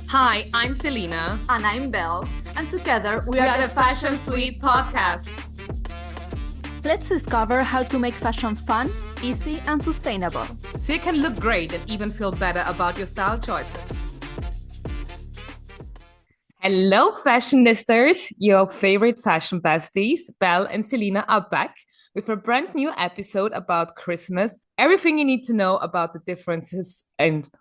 Hi, I'm Selina. And I'm Bel, and together We are the Fashion Suite podcast. Let's discover how to make fashion fun, easy, and sustainable. So you can look great and even feel better about your style choices. Hello, fashionisters. Your favorite fashion besties, Bel and Selina, are back with a brand new episode about Christmas. Everything you need to know about the differences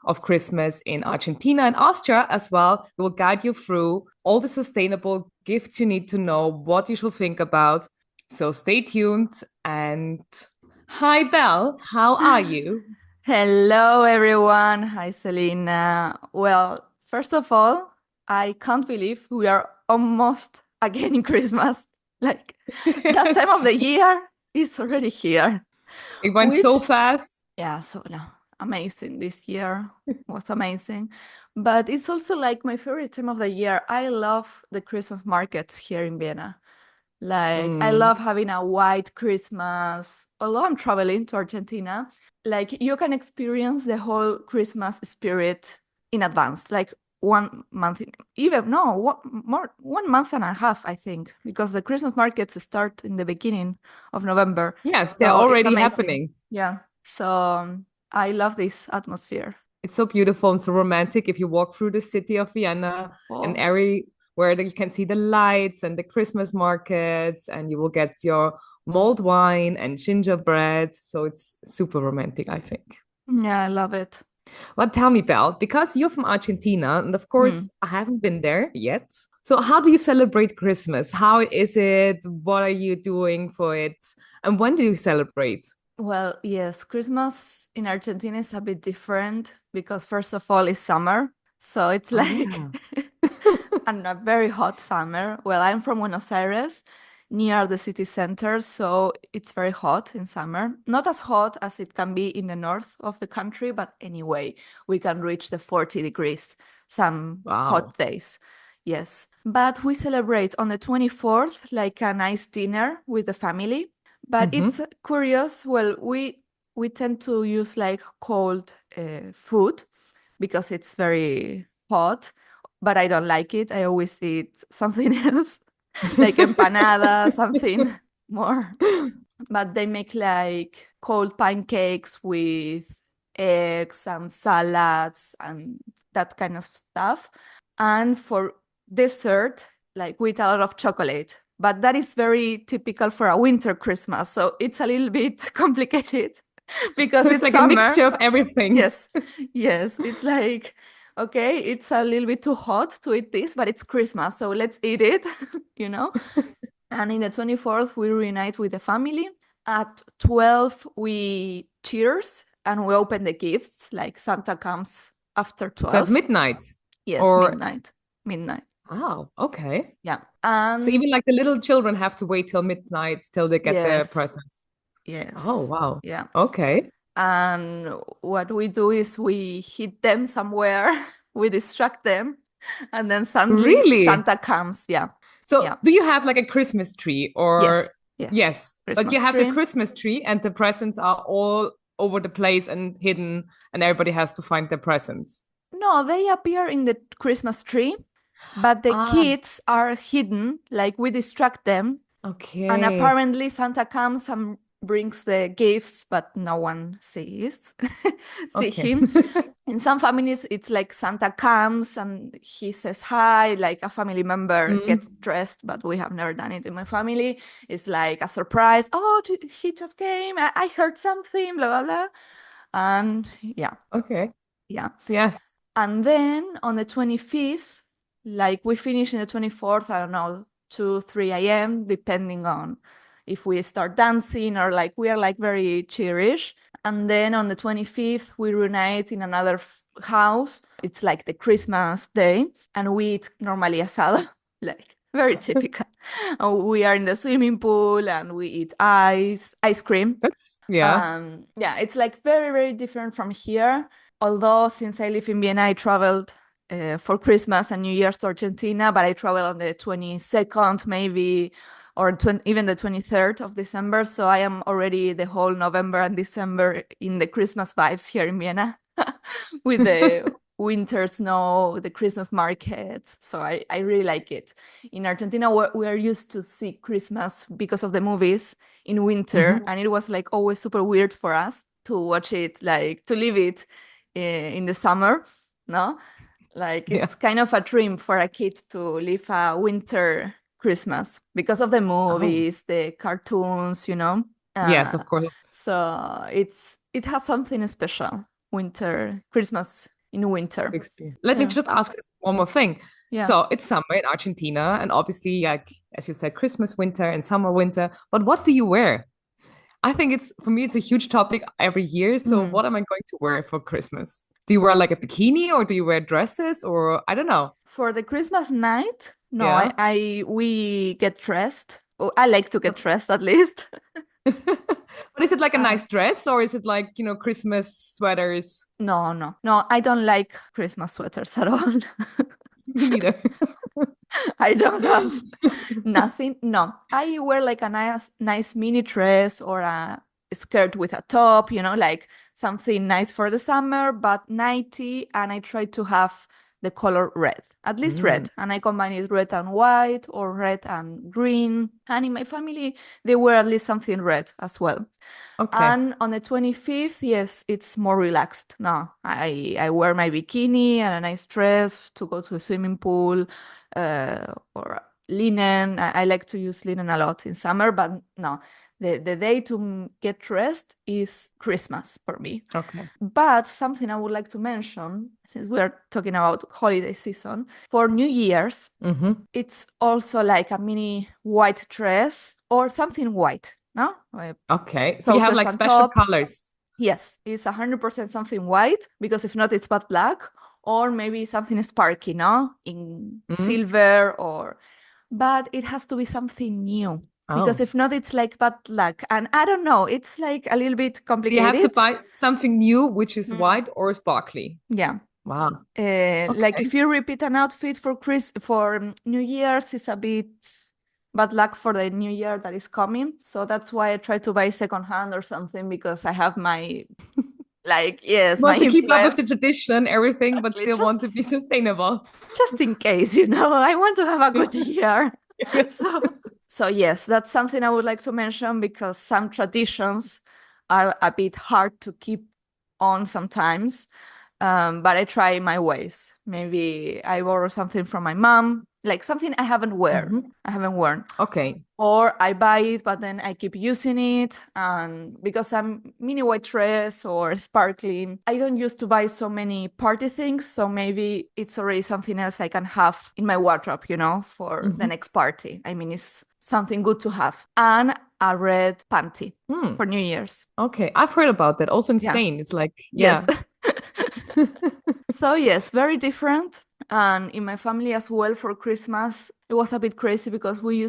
of Christmas in Argentina and Austria as well. We will guide you through all the sustainable gifts you need to know, what you should think about. So stay tuned. And hi, Bel. How are you? Hello, everyone. Hi, Selena. Well, first of all, I can't believe we are almost again in Christmas. Like that time of the year is already here. It went so fast. Yeah, so no, amazing. This year was amazing. But it's also like my favorite time of the year. I love the Christmas markets here in Vienna. Like, I love having a white Christmas. Although I'm traveling to Argentina, like you can experience the whole Christmas spirit in advance, like 1 month, even no, 1 month and a half, I think, because the Christmas markets start in the beginning of November. Yes, they're So it's already amazing. happening. Yeah. So I love this atmosphere. It's so beautiful and so romantic if you walk through the city of Vienna and Oh. everywhere that you can see the lights and the Christmas markets, and you will get your mulled wine and gingerbread. So it's super romantic, I think. Yeah, I love it. Well, tell me, Belle, because you're from Argentina, and of course, I haven't been there yet. So, how do you celebrate Christmas? How is it? What are you doing for it? And when do you celebrate? Well, yes, Christmas in Argentina is a bit different because first of all, it's summer. So it's like and a very hot summer. Well, I'm from Buenos Aires, near the city center, so it's very hot in summer. Not as hot as it can be in the north of the country, but anyway, we can reach the 40 degrees some hot days. Yes. But we celebrate on the 24th like a nice dinner with the family. But it's curious. Well, we tend to use like cold food because it's very hot, but I don't like it. I always eat something else, like empanada, something more. But they make like cold pancakes with eggs and salads and that kind of stuff. And for dessert, like with a lot of chocolate. But that is very typical for a winter Christmas. So it's a little bit complicated because So it's like summer. a mixture of everything. Yes, yes. It's like, okay, it's a little bit too hot to eat this, but it's Christmas, so let's eat it, you know? And in the 24th, we reunite with the family. At 12, we cheers and we open the gifts, like Santa comes after 12. So at midnight? Yes, or... midnight. Oh, okay. Yeah. So even like the little children have to wait till midnight till they get their presents. Yes. Oh, wow. Yeah. Okay. And what we do is we hit them somewhere, we distract them, and then suddenly Santa comes. Yeah. So do you have like a Christmas tree or? Yes. But you have the Christmas tree and the presents are all over the place and hidden and everybody has to find their presents. No, they appear in the Christmas tree, but the kids are hidden, like we distract them. Okay. And apparently Santa comes and brings the gifts, but no one sees him. In some families, it's like Santa comes and he says hi, like a family member gets dressed, but we have never done it in my family. It's like a surprise. Oh, he just came. I heard something, blah, blah, blah. And yeah. Okay. Yeah. Yes. And then on the 25th, like we finish in the 24th, I don't know, 2, 3 a.m., depending on if we start dancing or like we are like very cheerish. And then on the 25th, we reunite in another house. It's like the Christmas day, and we eat normally asada, like very typical. We are in the swimming pool and we eat ice cream. Yeah. Yeah, it's like very, very different from here. Although since I live in Vienna, I traveled for Christmas and New Year's to Argentina, but I travel on the 22nd maybe, or even the 23rd of December. So I am already the whole November and December in the Christmas vibes here in Vienna with the winter snow, the Christmas markets. So I really like it. In Argentina, we are used to see Christmas because of the movies in winter, Hmm. and it was like always super weird for us to watch it, like to live it in the summer, no? Like Yeah. it's kind of a dream for a kid to live a winter Christmas because of the Oh, movies, the cartoons, you know. yes, Uh, of course. so it has something special. Winter Christmas in winter. Experience. Let me Yeah, just ask one more thing. yeah. So it's summer in Argentina, and obviously, like as you said, Christmas, winter, and summer, winter. But what do you wear? I think it's for me, it's a huge topic every year. So Mm. what am I going to wear for Christmas? Do you wear like a bikini or do you wear dresses or I don't know? For the Christmas night, no, Yeah. I we get dressed. Oh, I like to get dressed at least. But is it like a Uh, nice dress or is it like, Christmas sweaters? no, no, no. I don't like Christmas sweaters at all. Me neither. I don't have nothing. No, I wear like a nice mini dress or a skirt with a top, you know, like something nice for the summer, but nighty. And I try to have the color red, at least Mm, red. And I combine it red and white or red and green. And in my family, they wear at least something red as well. okay. And on the 25th, yes, it's more relaxed. No, I wear my bikini and a nice dress to go to a swimming pool, or linen. I like to use linen a lot in summer, but no, the day to get dressed is Christmas for me. Okay. But something I would like to mention, since we are talking about holiday season, for New Year's, Hmm. it's also like a mini white dress or something white, no? Okay. So you have Trousers like and special top. colors. Yes, it's 100% something white because if not, it's but black or maybe something sparky, no? In Mm. silver or, but it has to be something new because Oh. if not, it's like bad luck. And I don't know, it's like a little bit So you have to complicated. buy something new, which is Mm. white or sparkly. Yeah. Wow. Like Okay. if you repeat an outfit for New Year's, it's a bit bad luck for the new year that is coming. So that's why I try to buy secondhand or something because I have my like yes, my Want to keep up with the influence tradition, everything, but exactly still want to be sustainable. just in case, you know, I want to have a good year. So yes, that's something I would like to mention because some traditions are a bit hard to keep on sometimes. But I try my ways. Maybe I borrow something from my mom, like something Hmm. I haven't worn, Okay. or I buy it, but then I keep using it. And because I'm mini white dress or sparkling, I don't used to buy so many party things. So maybe it's already something else I can have in my wardrobe, you know, for the Hmm. next party. I mean, it's something good to have. And a red panty Hmm. for New Year's. Okay. I've heard about that. Also in Yeah. Spain, it's like, Yes. yeah. So yes, very different. And in my family as well for Christmas, it was a bit crazy because we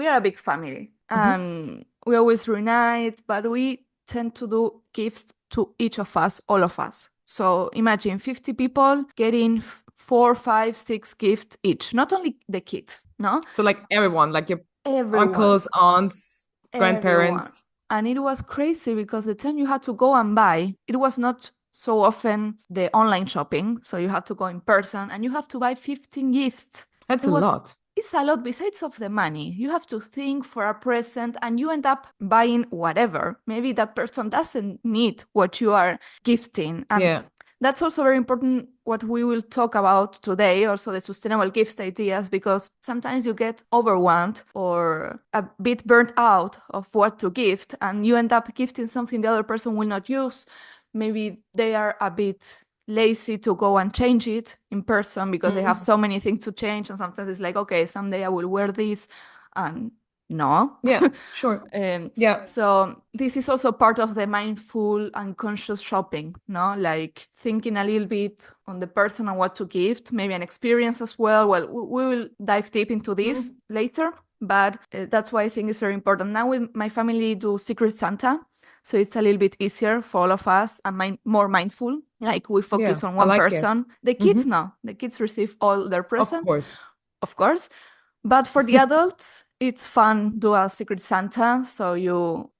are a big family Hmm. and we always reunite, but we tend to do gifts to each of us, all of us. So imagine 50 people getting four, five, six gifts each, not only the kids, no? So like everyone, like your Everyone, uncles, aunts, everyone. grandparents. And it was crazy because the time you had to go and buy, it was not so often the online shopping. So you have to go in person and you have to buy 15 gifts. That's It a was lot. it's a lot besides of the money. You have to think for a present and you end up buying whatever. Maybe that person doesn't need what you are gifting. And Yeah. that's also very important what we will talk about today, also the sustainable gift ideas, because sometimes you get overwhelmed or a bit burnt out of what to gift and you end up gifting something the other person will not use. Maybe they are a bit lazy to go and change it in person because they have Mhm. so many things to change and sometimes it's like, okay, someday I will wear this and no. Yeah, sure. um, Yeah. so this is also part of the mindful and conscious shopping, no? Like thinking a little bit on the person and what to gift, maybe an experience as well. Well, we will dive deep into this Mhm. later, but that's why I think it's very important. Now with my family do Secret Santa, so it's a little bit easier for all of us and more mindful. Like we Yeah, focus on I one like it. person. The kids, Hmm. no, the kids receive all their Of presents, course. of course. But for the adults, it's fun do a Secret Santa, so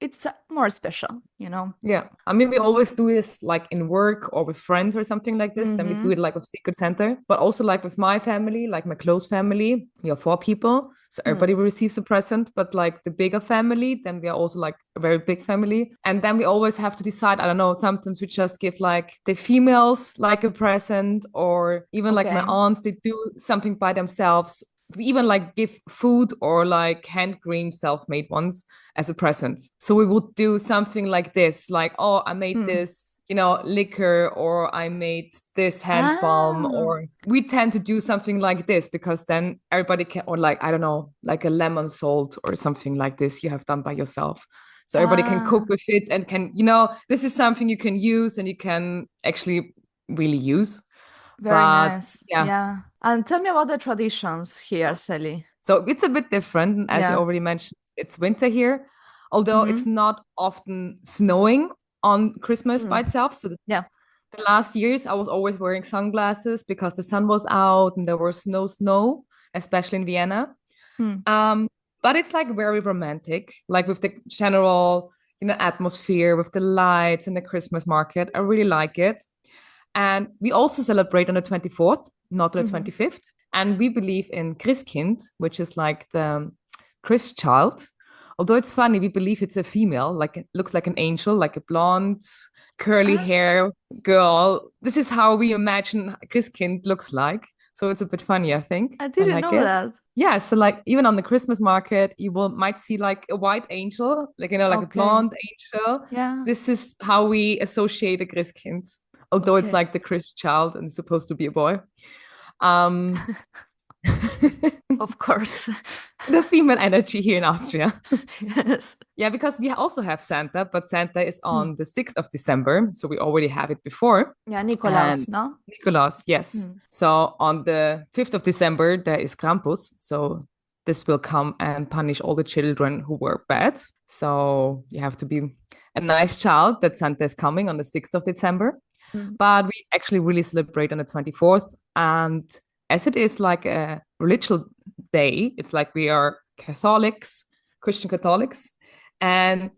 it's more special, you know. Yeah. I mean, we always do this like in work or with friends or something like this. Then we do Mm-hmm. it like with Secret Santa, but also like with my family, like my close family. We are four people. So Mm. everybody receives a present. But like the bigger family, then we are also like a very big family. And then we always have to decide, I don't know, sometimes we just give like the females like a present, or even like my Okay. aunts, they do something by themselves. We even like give food or like hand cream self-made ones as a present. So we would do something like this, like, oh, I made Mm. this, liquor, or I made this hand balm, Ah, or we tend to do something like this because then everybody can, or like, I don't know, like a lemon salt or something like this you have done by yourself. So everybody can cook ah, with it and can, this is something you can use and you can actually really use. very But nice. yeah, Yeah. And tell me about the traditions here, Sally. so it's a bit different. As you Yeah. already mentioned, it's winter here, although Mm-hmm. it's not often snowing on Christmas by Mm. itself. So Yeah. the last years, I was always wearing sunglasses because the sun was out and there was no snow, especially in Vienna. Mm. Um, but it's like very romantic, like with the general, atmosphere with the lights and the Christmas market. I really like it. And we also celebrate on the 24th, not the Mm-hmm. 25th. And we believe in Christkind, which is like the Christ child. Although it's funny, we believe it's a female, like it looks like an angel, like a blonde, curly Ah, hair girl. This is how we imagine Christkind looks like. So it's a bit funny, I think. I I didn't like know it. that. Yeah, so like even on the Christmas market, you will might see like a white angel, like like a Okay. blonde angel. Yeah. This is how we associate a Christkind, although it's Okay. like the Christ child and it's supposed to be a boy. Um, Of course. the female energy here in Austria. Yes. Yeah, because we also have Santa, but Santa is Mm. on the 6th of December. So we already have it before. Yeah, And Nikolaus, no? Nicholas, yes. Mm. So on the 5th of December, there is Krampus. So this will come and punish all the children who were bad. So you have to be a nice child that Santa is coming on the 6th of December. Mm. But we actually really celebrate on the 24th. And as it is like a religious day, it's like we are Catholics, Christian Catholics, and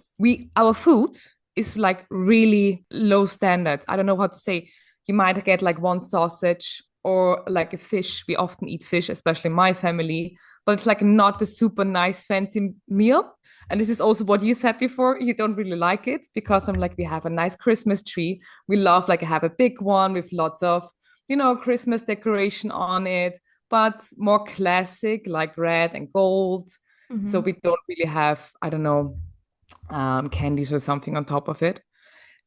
our food is like really low standards. I don't know how to say. You might get like one sausage or like a fish. We often eat fish, especially my family, but it's like not the super nice fancy meal. And this is also what you said before. You don't really like it because I'm like, we have a nice Christmas tree. We love like have a big one with lots of, Christmas decoration on it, but more classic, like red and gold. So Mm-hmm. we don't really have, I don't know, candies or something on top of it.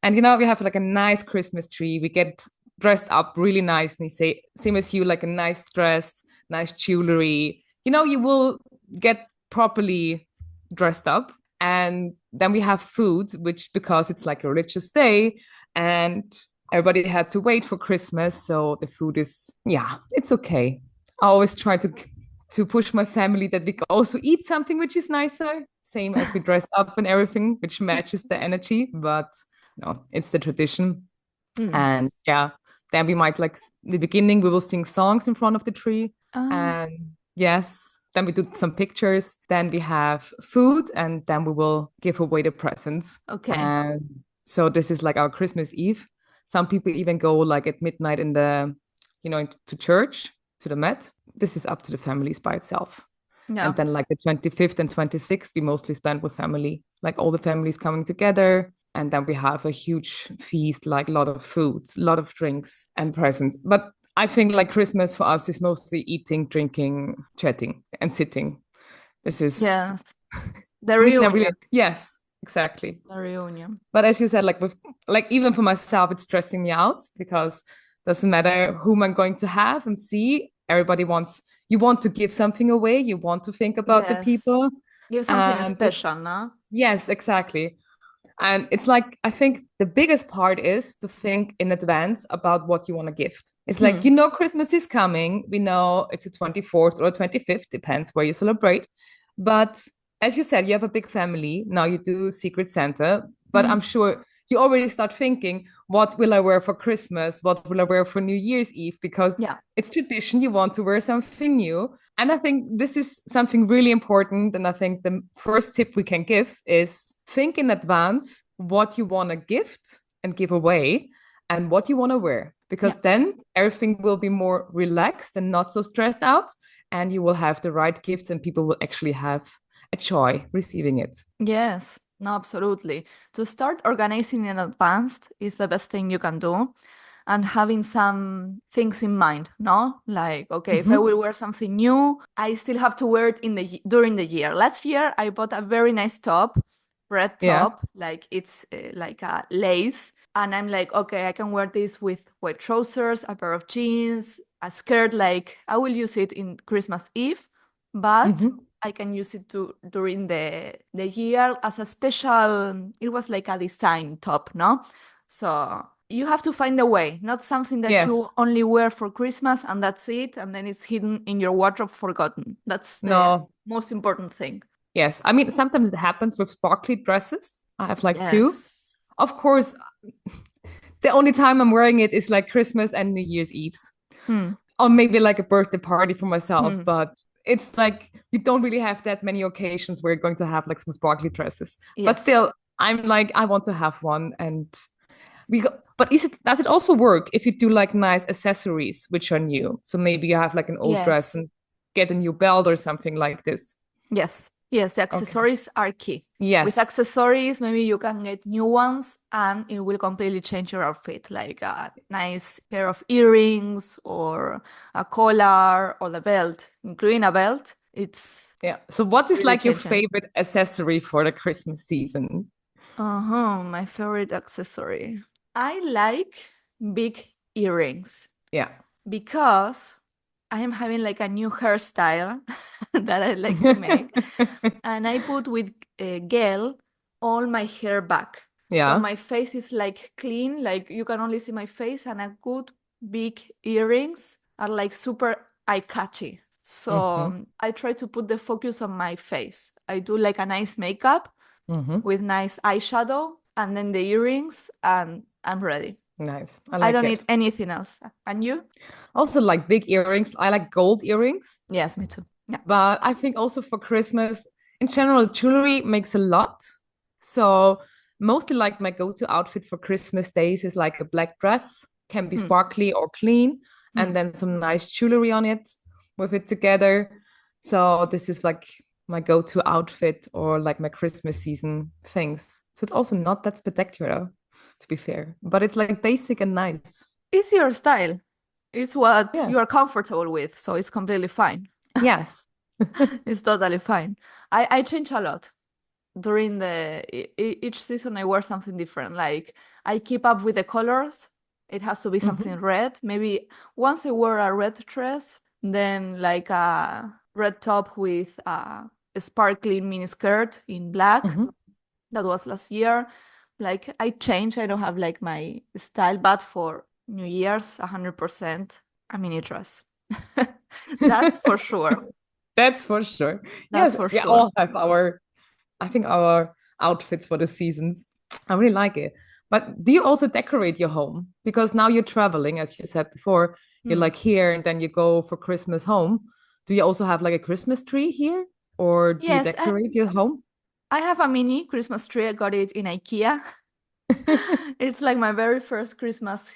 And we have like a nice Christmas tree. We get dressed up really nicely, say same as you, like a nice dress, nice jewelry. You will get properly dressed up. And then we have food, which because it's like a religious day and everybody had to wait for Christmas. So the food is, yeah, it's okay. I always try to push my family that we can also eat something which is nicer, same as we dress up and everything, which matches the energy. But no, it's the tradition. Mm. And yeah, then we might like in the beginning, we will sing songs in front of the tree. Ah, And yes, then we do some pictures. Then we have food, and then we will give away the presents. okay. And so this is like our Christmas Eve. Some people even go like at midnight in the, to church, to the Met. This is up to the families by itself. And Yeah. then like the 25th and 26th, we mostly spend with family, like all the families coming together. And then we have a huge feast, like a lot of food, a lot of drinks and presents. But I think like Christmas for us is mostly eating, drinking, chatting, and sitting. This is Yes. The really, reunion. yes, exactly. The reunion. But as you said, like even for myself, it's stressing me out because doesn't matter whom I'm going to have and see. Everybody wants you want to give something away. You want to think about the Yes. people, Give something and special, no? yes, exactly. And it's like I think the biggest part is to think in advance about what you want to gift. It's like Hmm. Christmas is coming. We know it's the 24th or 25th, depends where you celebrate. But as you said, you have a big family. Now you do Secret Santa, but Hmm. I'm sure you already start thinking, what will I wear for Christmas? What will I wear for New Year's Eve? Because Yeah. it's tradition, you want to wear something new. And I think this is something really important. And I think the first tip we can give is think in advance what you want to gift and give away and what you want to wear. Yeah. Because then everything will be more relaxed and not so stressed out. And you will have the right gifts and people will actually have a joy receiving it. Yes. No, absolutely. To start organizing in advance is the best thing you can do. And having some things in mind, no? Like, okay, if I Mm-hmm. will wear something new, I still have to wear it during the year. Last year, I bought a very nice top, red Yeah. top, like it's like a lace. And I'm like, okay, I can wear this with white trousers, a pair of jeans, a skirt. Like, I will use it in Christmas Eve, but Mm-hmm. I can use it during the year as a special. It was like a design top, no? So you have to find a way, not something that you Yes. only wear for Christmas and that's it, and then it's hidden in your wardrobe, forgotten. That's the No. most important thing. Yes. I mean, sometimes it happens with sparkly dresses. I have like two. Yes. Of course, the only time I'm wearing it is like Christmas and New Year's Eves, Hmm. or maybe like a birthday party for myself. Hmm. But it's like you don't really have that many occasions where you're going to have like some sparkly dresses. But Yes. still, I'm like, I want to have one. And but does it also work if you do like nice accessories which are new? So maybe you have like an old dress Yes. and get a new belt or something like this. Yes. Yes. The Okay. accessories are key. With Yes. accessories, maybe you can get new ones and it will completely change your outfit, like a nice pair of earrings or a collar or the belt, including a belt. It's Yeah. So what is really like your changing. favorite accessory for the Christmas season? Uh-huh, my favorite accessory. I like big earrings Yeah. because I am having like a new hairstyle that I like to make. And I put with gel all my hair back. So Yeah. my face is like clean, like you can only see my face, and a good big earrings are like super eye-catchy. So Mm-hmm. I try to put the focus on my face. I do like a nice makeup Mm-hmm. with nice eyeshadow and then the earrings, and I'm ready. Nice. I I like don't it. need anything else. And you? Also like big earrings. I like gold earrings, Yes, me too. Yeah. but I think also for Christmas, in general, jewelry makes a lot. So mostly like my go-to outfit for Christmas days is like a black dress, can be Hmm. sparkly or clean, Hmm. and then some nice jewelry on it with it together. So this is like my go-to outfit or like my Christmas season things. So it's also not that spectacular, to be fair, but it's like basic and nice. It's your style. It's what Yeah. you are comfortable with, so it's completely fine. Yes. It's totally fine. I change a lot during each season. I wear something different. Like I keep up with the colors. It has to be something Hmm. red. Maybe once I wore a red dress, then like a red top with a sparkling mini skirt in black. Hmm. That was last year. Like I change. I don't have like my style, but for New Year's, 100% a mini dress. That's for sure. That's for sure. That's Yes, for we sure. all have I think our outfits for the seasons. I really like it. But do you also decorate your home? Because now you're traveling, as you said before, you're Hmm. like here and then you go for Christmas home. Do you also have like a Christmas tree here? Or do you Yes, decorate your home? I have a mini Christmas tree. I got it in IKEA. It's like my very first Christmas,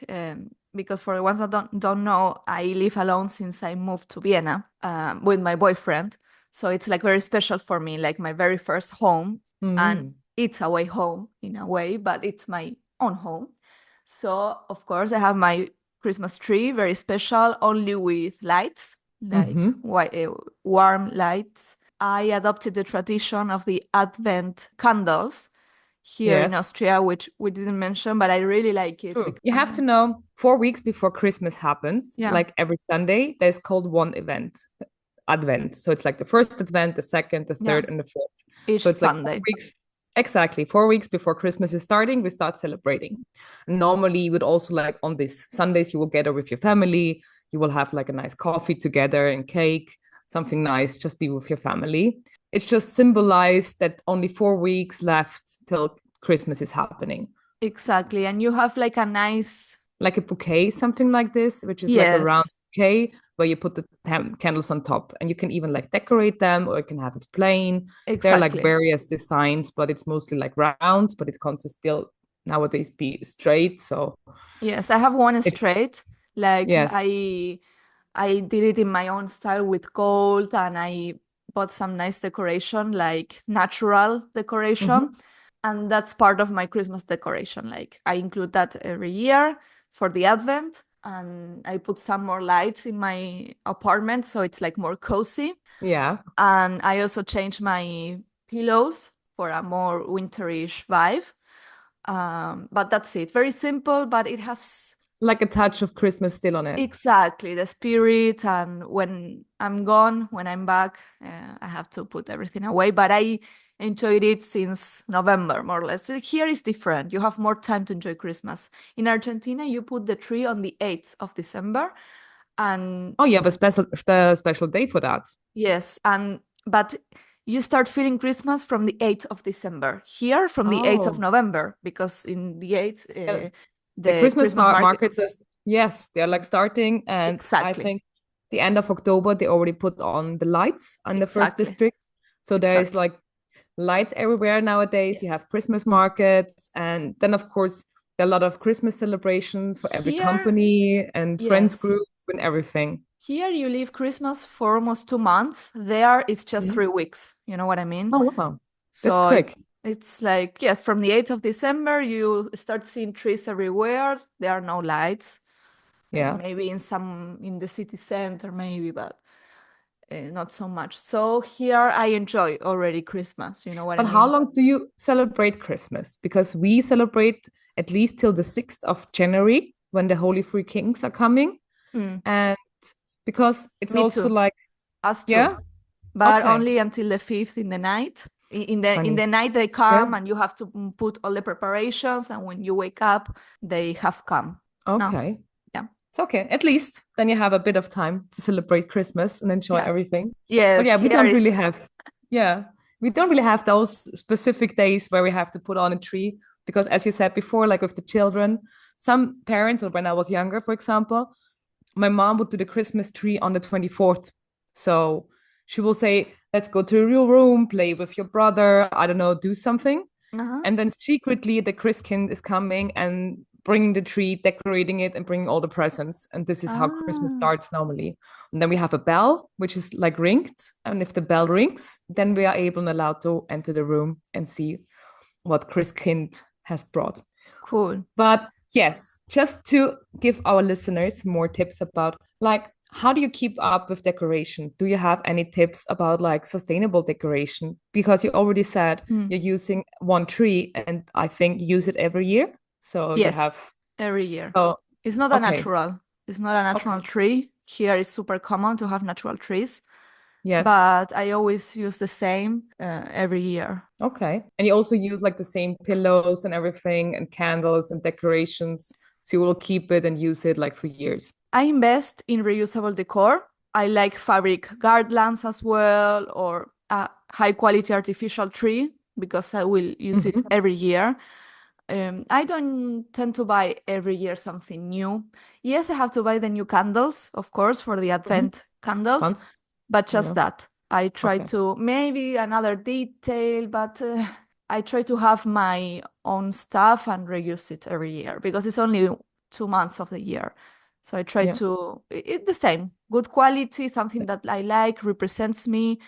because for the ones that don't know, I live alone since I moved to Vienna with my boyfriend. So it's like very special for me, like my very first home. And Mm. it's a way home in a way, but it's my own home. So of course I have my Christmas tree, very special, only with lights, like Mm-hmm. white, warm lights. I adopted the tradition of the Advent candles here in Yes. Austria, which we didn't mention, but I really like it. True. You have to know 4 weeks before Christmas happens, Yeah, like every Sunday, there's called one event, Advent. So it's like the first Advent, the second, the yeah, third, and the fourth. each So it's like four Sunday. weeks. Exactly. 4 weeks before Christmas is starting, we start celebrating. Normally, you would also like on these Sundays, you will gather with your family. You will have like a nice coffee together and cake, something nice, just be with your family. It's just symbolized that only 4 weeks left till Christmas is happening. Exactly. And you have like a nice, like a bouquet, something like this, which is like a round yes, bouquet where you put the candles on top, and you can even like decorate them, or you can have it plain. There are like exactly. various designs, but it's mostly like round, but it can also still nowadays be straight. So Yes, I have one it's straight. Like yes. I did it in my own style with gold and I bought some nice decoration, like natural decoration. Hmm. And that's part of my Christmas decoration. Like I include that every year for the Advent. And I put some more lights in my apartment so it's like more cozy. Yeah. And I also changed my pillows for a more winterish vibe. But that's it. Very simple, but it has Like a touch of Christmas still on it. exactly the spirit. And when I'm gone, when I'm back, I have to put everything away. But I enjoyed it since November, more or less. Here is different. You have more time to enjoy Christmas. In Argentina, you put the tree on the 8th of December. And Oh, you have a special day for that. yes, and but you start feeling Christmas from the 8th of December. Here from the 8th of Oh, November, because in the 8th, yeah. The the Christmas Christmas market. markets is, yes, they're like starting, and I Exactly. think the end of October they already put on the lights on the first Exactly. district. So there is Exactly. like lights everywhere nowadays. You Yes. have Christmas markets, and then of course there are a lot of Christmas celebrations for every Here, company and friends yes. group and everything. Here you leave Christmas for almost 2 months. There it's just Mhm. 3 weeks. You know what I mean? Oh wow, that's So quick. it's like, yes, from the 8th of December, you start seeing trees everywhere. There are no lights. Yeah. Maybe in the city center, maybe, but not so much. So here I enjoy already Christmas. You know what I But how mean? long do you celebrate Christmas? Because we celebrate at least till the 6th of January when the Holy Three Kings are coming. Mm, And because it's me also too. like, Us too. yeah, But okay, only until the 5th in the night. In funny. the night they Yeah, come and you have to put all the preparations. And when you wake up, they have come. No, okay. yeah, It's okay. At least then you have a bit of time to celebrate Christmas and enjoy yeah, everything. But yes. yeah, we Here don't really is. have, yeah, we don't really have those specific days where we have to put on a tree. Because as you said before, like with the children, some parents, or when I was younger, for example, my mom would do the Christmas tree on the 24th. So she will say, let's go to your room, play with your brother, I don't know, do something. Uh-huh. And then secretly, the Christkind is coming and bringing the tree, decorating it, and bringing all the presents. And this is how Christmas Ah, starts normally. And then we have a bell, which is like ringed. And if the bell rings, then we are able and allowed to enter the room and see what Christkind has brought. cool. But yes, just to give our listeners more tips about like how do you keep up with decoration? Do you have any tips about like sustainable decoration? Because you already said Mm. you're using one tree and I think you use it every year. So you Yes, have every year. so It's not a okay. natural. It's not a natural Okay. tree. Here it's super common to have natural trees, Yes. but I always use the same every year. Okay. And you also use like the same pillows and everything and candles and decorations. So you will keep it and use it like for years. I invest in reusable decor. I like fabric garlands as well, or a high quality artificial tree because I will use it Mhm. every year. I don't tend to buy every year something new. Yes, I have to buy the new candles, of course, for the Mhm. Advent candles, Fun. but just Yeah. that. I try Okay. to maybe another detail, but I try to have my own stuff and reuse it every year because it's only 2 months of the year. So I try Yeah. to it the same, good quality, something that I like, represents me,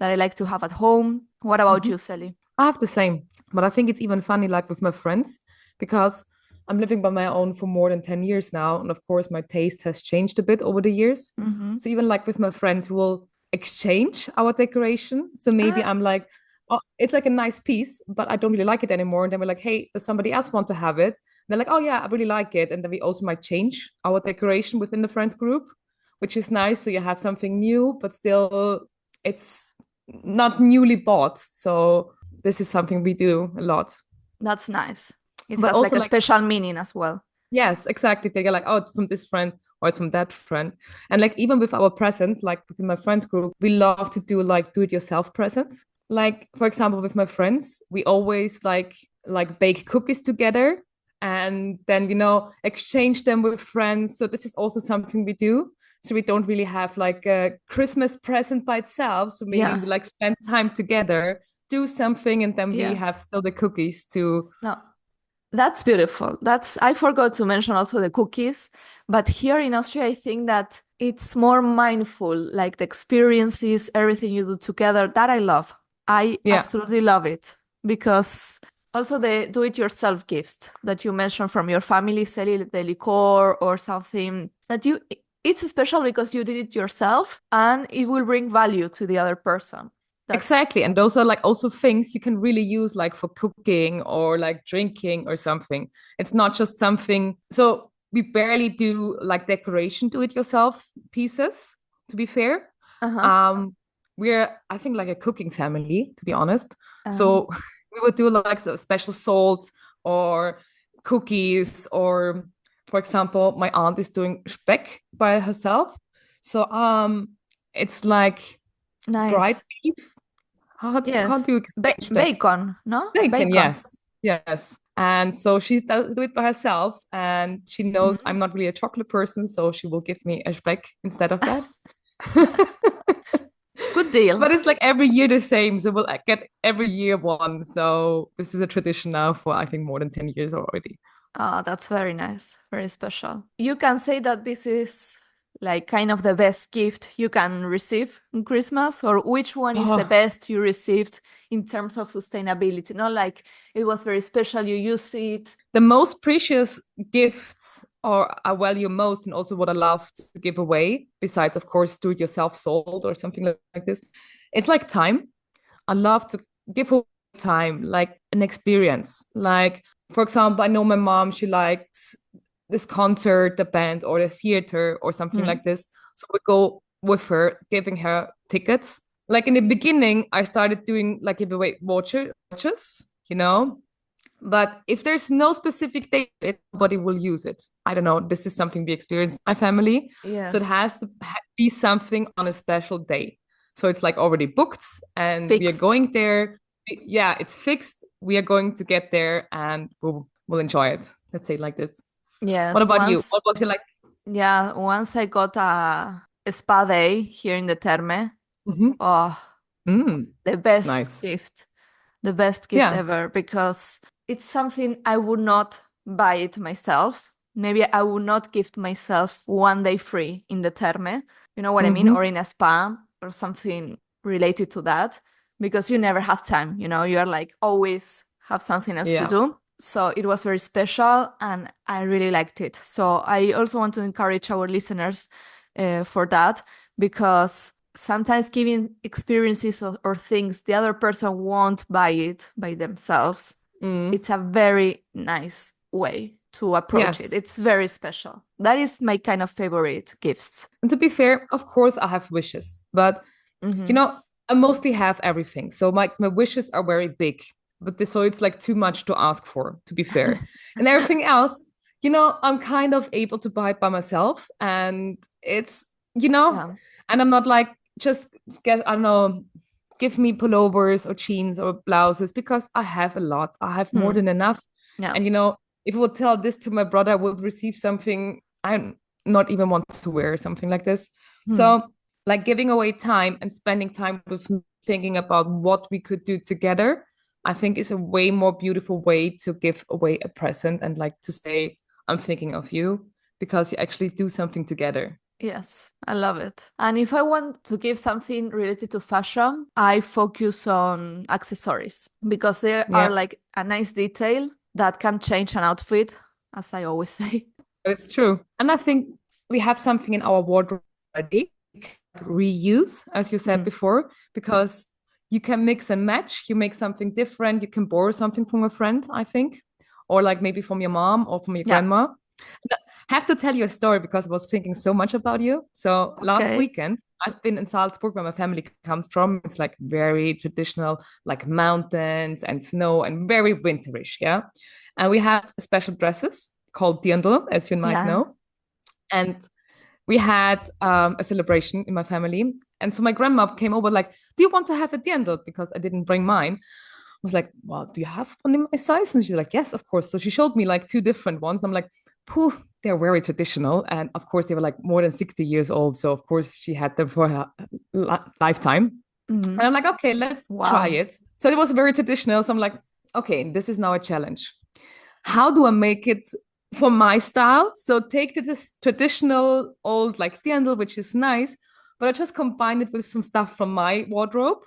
that I like to have at home. What about Mhm. you, Sally? I have the same, but I think it's even funny like with my friends because I'm living by my own for more than 10 years now. And of course, my taste has changed a bit over the years. Mm-hmm. So even like with my friends, we'll exchange our decoration. So maybe Ah, I'm like, oh, it's like a nice piece, but I don't really like it anymore. And then we're like, hey, does somebody else want to have it? And they're like, oh, yeah, I really like it. And then we also might change our decoration within the friends group, which is nice. So you have something new, but still it's not newly bought. So this is something we do a lot. that's nice. It But has like also a like, special meaning as well. yes, exactly. They get like, oh, it's from this friend or it's from that friend. And like even with our presents, like within my friends group, we love to do like do it yourself presents. Like for example, with my friends, we always like bake cookies together and then, exchange them with friends. So this is also something we do. So we don't really have like a Christmas present by itself. So maybe Yeah. we like spend time together, do something, and then we have Yes. still the cookies to. No, that's beautiful. I forgot to mention also the cookies, but here in Austria, I think that it's more mindful, like the experiences, everything you do together. That I love. I Yeah, absolutely love it because also the do-it-yourself gifts that you mentioned from your family, selling the liqueur or something that it's special because you did it yourself and it will bring value to the other person. That, exactly. And those are like also things you can really use like for cooking or like drinking or something. It's not just something. So we barely do like decoration do it yourself pieces, to be fair. uh-huh. Um, we're, I think, like a cooking family, to be honest. Um, So we would do like some special salt or cookies, or for example, my aunt is doing speck by herself. So it's like dried nice. beef. How Yes. do you explain speck? Bacon, no? Bacon, Bacon. yes. Yes. And so she does do it by herself, and she knows Mhm. I'm not really a chocolate person, so she will give me a speck instead of that. Good deal. But it's like every year the same. So we'll get every year one. So this is a tradition now for I think more than 10 years already. Oh, that's very nice. Very special. You can say that this is like kind of the best gift you can receive in Christmas, or which one is the Oh, best you received in terms of sustainability? Not like it was very special, you use it. the most precious gifts or I value most, and also what I love to give away, besides, of course, do it yourself sold or something like this, it's like time. I love to give away time, like an experience. Like, for example, I know my mom, she likes this concert, the band, or the theater, or something Mm. like this. So we go with her, giving her tickets. Like in the beginning, I started doing like giveaway watches, but if there's no specific date, nobody will use it. I don't know. This is something we experience in my family. So it Yes. has to be something on a special day. So it's like already booked and we are Fixed. going there. Yeah, it's fixed. We are going to get there and we'll enjoy it. Let's say it like this. What Yes. about you? What was it like? Once I got a spa day here in the Terme. Hmm. Oh, Mm, the best nice. gift. The best gift Yeah. ever because it's something I would not buy it myself. Maybe I would not gift myself one day free in the Terme, you know what I mean? Or Hmm. in a spa or something related to that because you never have time, you are like always have something else to Yeah. do. So it was very special and I really liked it. So I also want to encourage our listeners for that because sometimes giving experiences or things the other person won't buy it by themselves. Mm. It's a very nice way to approach it. Yes. It's very special. That is my kind of favorite gifts. And to be fair, of course, I have wishes, but you Hmm. know, I mostly have everything. So my wishes are very big, but so it's like too much to ask for, to be fair. And everything else, I'm kind of able to buy it by myself. And it's, you know, Yeah. and I'm not like just get, I don't know, give me pullovers or jeans or blouses because I have a lot. I have more Hmm. than enough. Yeah. And if I would tell this to my brother, I would receive something I not even want to wear, something like this. Hmm. So like giving away time and spending time with me, thinking about what we could do together, I think is a way more beautiful way to give away a present and like to say, I'm thinking of you because you actually do something together. Yes, I love it. And if I want to give something related to fashion, I focus on accessories because they are Yeah, like a nice detail that can change an outfit, as I always say. it's true. And I think we have something in our wardrobe already, reuse, as you said Mm. before, because you can mix and match. You make something different. You can borrow something from a friend, I think, or like maybe from your mom or from your Yeah. grandma. I have to tell you a story because I was thinking so much about you. So last Okay. weekend, I've been in Salzburg, where my family comes from. It's like very traditional, like mountains and snow and very winterish, yeah. And we have special dresses called dirndl, as you might Yeah. know. And we had a celebration in my family. And so my grandma came over, like, do you want to have a dirndl? Because I didn't bring mine. was like, well, do you have one in my size? And she's like, yes, of course. So she showed me like two different ones. And I'm like, pooh, they're very traditional. And of course, they were like more than 60 years old. So of course, she had them for her lifetime. Mm-hmm. And I'm like, okay, let's try Wow. it. So it was very traditional. So I'm like, okay, this is now a challenge. How do I make it for my style? So take this traditional old like dirndl, which is nice, but I just combined it with some stuff from my wardrobe,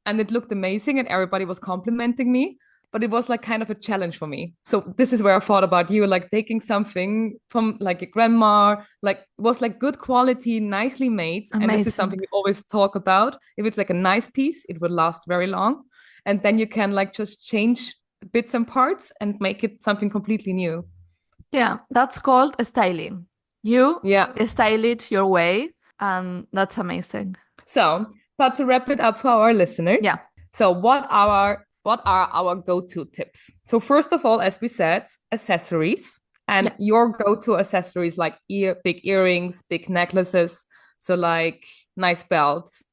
and it looked amazing, and everybody was complimenting me. But it was like kind of a challenge for me. So this is where I thought about you, like taking something from like a grandma, like it was like good quality, nicely made. And this is something Amazing. we always talk about. If it's like a nice piece, it would last very long. And then you can like just change bits and parts and make it something completely new. Yeah, that's called styling. You Yeah. style it your way, and that's amazing. So, but to wrap it up for our listeners, Yeah. so what are our go-to tips? So first of all, as we said, accessories and Yeah. your go-to accessories like big earrings, big necklaces, so like nice belts,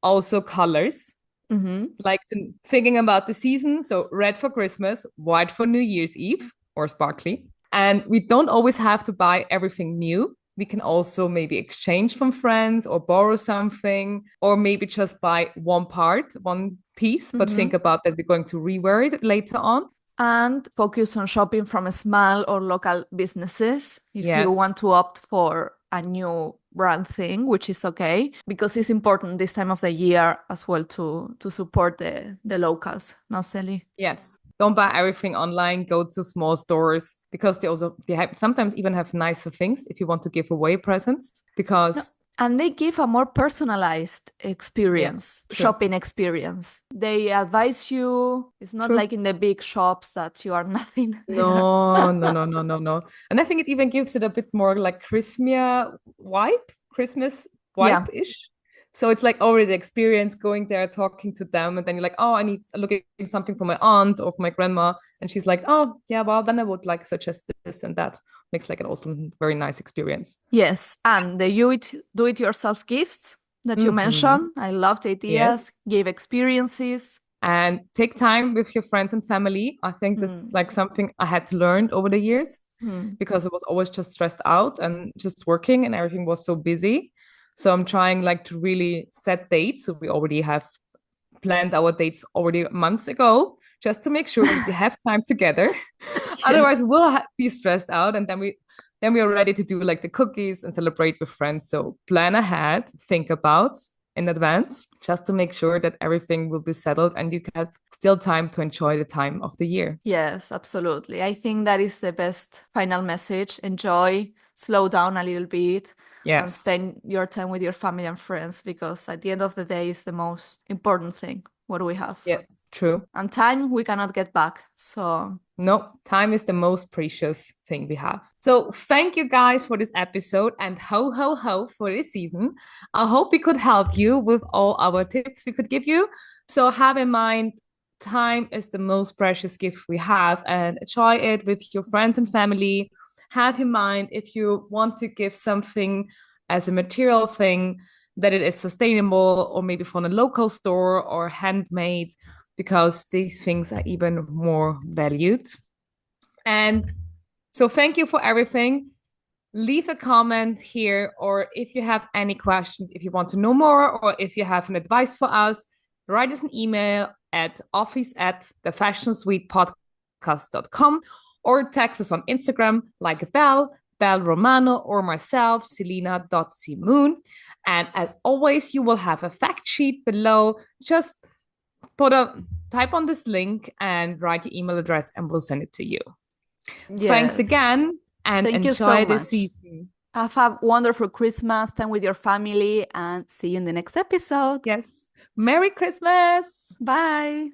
also colors. Mm-hmm. Like thinking about the season. So red for Christmas, white for New Year's Eve or sparkly. And we don't always have to buy everything new. We can also maybe exchange from friends or borrow something, or maybe just buy one part, one piece, but Mm-hmm. think about that we're going to rewear it later on. And focus on shopping from small or local businesses if you Yes. want to opt for a new brand thing, which is okay, because it's important this time of the year as well to support the locals, not silly. Yes. Don't buy everything online. Go to small stores because they have sometimes even have nicer things if you want to give away presents. No, Because and they give a more personalized yes, experience, true. shopping experience. They advise you. It's not True. like in the big shops that you are nothing there. No, no, no, no, no, no. And I think it even gives it a bit more like Christmas Yeah. vibe-ish. So it's like already the experience going there, talking to them, and then you're like, oh, I need looking something for my aunt or for my grandma. And she's like, oh, yeah, well, then I would like suggest this and that. Makes like an also very nice experience. Yes, and the do it yourself gifts that you Hmm. mentioned. I love the Yes. ideas, give experiences. And take time with your friends and family. I think this is Hmm. like something I had to learn over the years Hmm. because I was always just stressed out and just working and everything was so busy. So I'm trying like to really set dates. So we already have planned our dates already months ago, just to make sure that we have time together. Otherwise, Yes. we'll be stressed out, and then we are ready to do like the cookies and celebrate with friends. So plan ahead, think about in advance, just to make sure that everything will be settled and you have still time to enjoy the time of the year. Yes, absolutely. I think that is the best final message. Enjoy, slow down a little bit, and Yes. spend your time with your family and friends because at the end of the day is the most important thing what we have. Yes. True. And time we cannot get back. So, No, time is the most precious thing we have. So, thank you guys for this episode and ho, ho, ho for this season. I hope we could help you with all our tips we could give you. So, have in mind, time is the most precious gift we have and enjoy it with your friends and family. Have in mind, if you want to give something as a material thing, that it is sustainable or maybe from a local store or handmade because these things are even more valued. And so, thank you for everything. Leave a comment here, or if you have any questions, if you want to know more, or if you have an advice for us, write us an email at office@thefashionsuitepodcast.com or text us on Instagram like Bel Romano, or myself, Selina.Simoon. And as always, you will have a fact sheet below. Just type on this link and write your email address and we'll send it to you. Thanks yes. again and Thank you so enjoy the much. season. Have a wonderful Christmas time with your family and see you in the next episode. Yes. Merry Christmas. Bye.